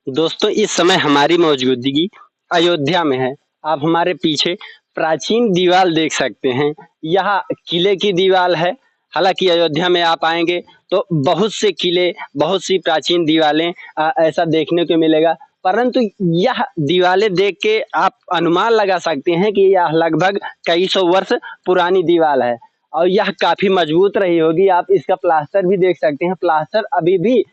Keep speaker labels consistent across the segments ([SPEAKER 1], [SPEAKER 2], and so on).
[SPEAKER 1] दोस्तों इस समय हमारी मौजूदगी अयोध्या में है। आप हमारे पीछे प्राचीन दीवार देख सकते हैं। यह किले की दीवार है। हालांकि अयोध्या में आप आएंगे तो बहुत से किले, बहुत सी प्राचीन दीवारें ऐसा देखने को मिलेगा। परंतु यह दीवारें देख के आप अनुमान लगा सकते हैं कि यह लगभग कई सौ वर्ष पुरानी दीवार है और यह काफी मजबूत रही होगी। आप इसका प्लास्टर भी देख सकते हैं। प्लास्टर अभी भी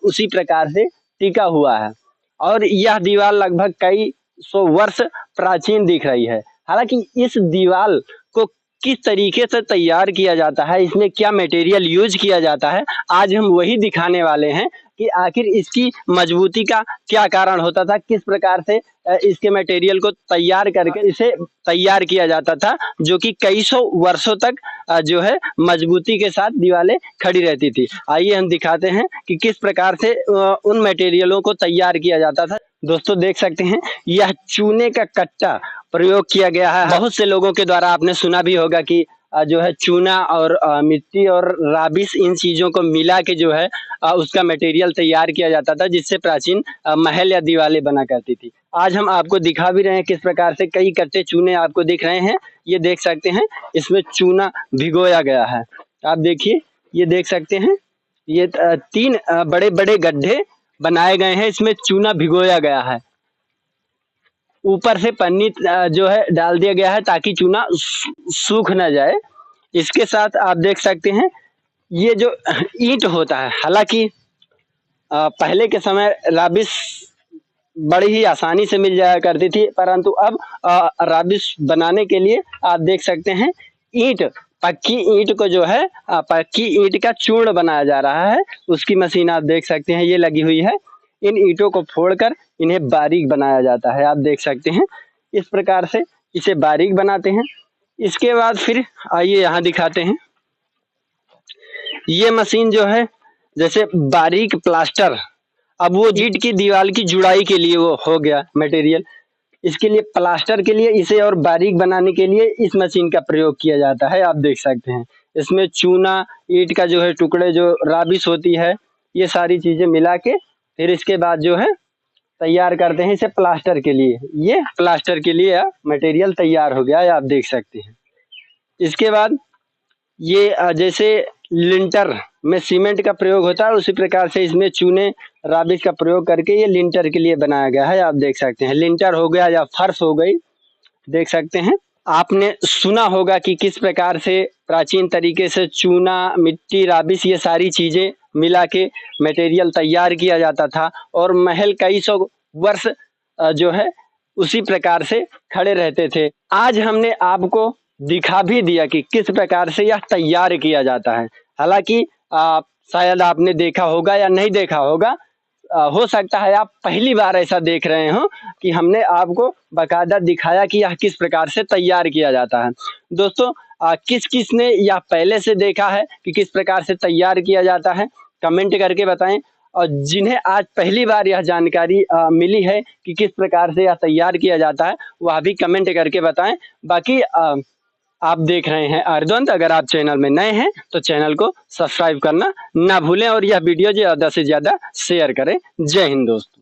[SPEAKER 1] उसी प्रकार से टिका हुआ है और यह दीवार लगभग कई सौ वर्ष प्राचीन दिख रही है। हालांकि इस दीवार को किस तरीके से तैयार किया जाता है, इसमें क्या मटेरियल यूज किया जाता है, आज हम वही दिखाने वाले हैं कि आखिर इसकी मजबूती का क्या कारण होता था, किस प्रकार से इसके मटेरियल को तैयार करके इसे तैयार किया जाता था, जो कि कई सौ वर्षों तक जो है मजबूती के साथ दीवारें खड़ी रहती थी। आइए हम दिखाते हैं कि किस प्रकार से उन मटेरियलों को तैयार किया जाता था। दोस्तों देख सकते हैं यह चूने का कट्टा प्रयोग किया गया है। बहुत से लोगों के द्वारा आपने सुना भी होगा कि जो है चूना और मिट्टी और राबिस इन चीजों को मिला के जो है उसका मटेरियल तैयार किया जाता था, जिससे प्राचीन महल या दीवारें बना करती थी। आज हम आपको दिखा भी रहे हैं किस प्रकार से कई कट्टे चूने आपको दिख रहे हैं। ये देख सकते हैं इसमें चूना भिगोया गया है। आप देखिए, ये देख सकते हैं ये तीन बड़े बड़े गड्ढे बनाए गए हैं, इसमें चूना भिगोया गया है। ऊपर से पन्नी जो है डाल दिया गया है ताकि चूना सूख ना जाए। इसके साथ आप देख सकते हैं ये जो ईंट होता है, हालांकि पहले के समय राबिस बड़ी ही आसानी से मिल जाया करती थी, परंतु अब राबिस बनाने के लिए आप देख सकते हैं ईंट, पक्की ईंट को जो है पक्की ईंट का चूर्ण बनाया जा रहा है। उसकी मशीन आप देख सकते हैं ये लगी हुई है। इन ईंटों को फोड़कर इन्हें बारीक बनाया जाता है। आप देख सकते हैं इस प्रकार से इसे बारीक बनाते हैं। इसके बाद फिर आइए यहाँ दिखाते हैं। ये मशीन जो है जैसे बारीक प्लास्टर, अब वो ईंट की दीवार की जुड़ाई के लिए वो हो गया मटेरियल। इसके लिए प्लास्टर के लिए इसे और बारीक बनाने के लिए इस मशीन का प्रयोग किया जाता है। आप देख सकते हैं इसमें चूना, ईंट का जो है टुकड़े, जो राबिस होती है, ये सारी चीजें मिला के फिर इसके बाद जो है तैयार करते हैं इसे प्लास्टर के लिए। ये प्लास्टर के लिए मटेरियल तैयार हो गया है, आप देख सकते हैं। इसके बाद ये जैसे लिंटर में सीमेंट का प्रयोग होता है, उसी प्रकार से इसमें चूने, राबिस का प्रयोग करके ये लिंटर के लिए बनाया गया है। आप देख सकते हैं लिंटर हो गया या फर्श हो गई, देख सकते हैं। आपने सुना होगा कि किस प्रकार से प्राचीन तरीके से चूना, मिट्टी, राबिस ये सारी चीजें मिला के मटेरियल तैयार किया जाता था और महल कई सौ वर्ष जो है उसी प्रकार से खड़े रहते थे। आज हमने आपको दिखा भी दिया कि किस प्रकार से यह तैयार किया जाता है। हालांकि शायद आपने देखा होगा या नहीं देखा होगा, हो सकता है आप पहली बार ऐसा देख रहे हो कि हमने आपको बाकायदा दिखाया कि यह किस प्रकार से तैयार किया जाता है। दोस्तों किस किस ने यह पहले से देखा है कि किस प्रकार से तैयार किया जाता है, कमेंट करके बताएं। और जिन्हें आज पहली बार यह जानकारी मिली है कि किस प्रकार से यह तैयार किया जाता है, वह भी कमेंट करके बताएं। बाकी आप देख रहे हैं आर्यद्वंद। अगर आप चैनल में नए हैं तो चैनल को सब्सक्राइब करना ना भूलें और यह वीडियो ज़्यादा से ज़्यादा शेयर करें। जय हिंद दोस्तों।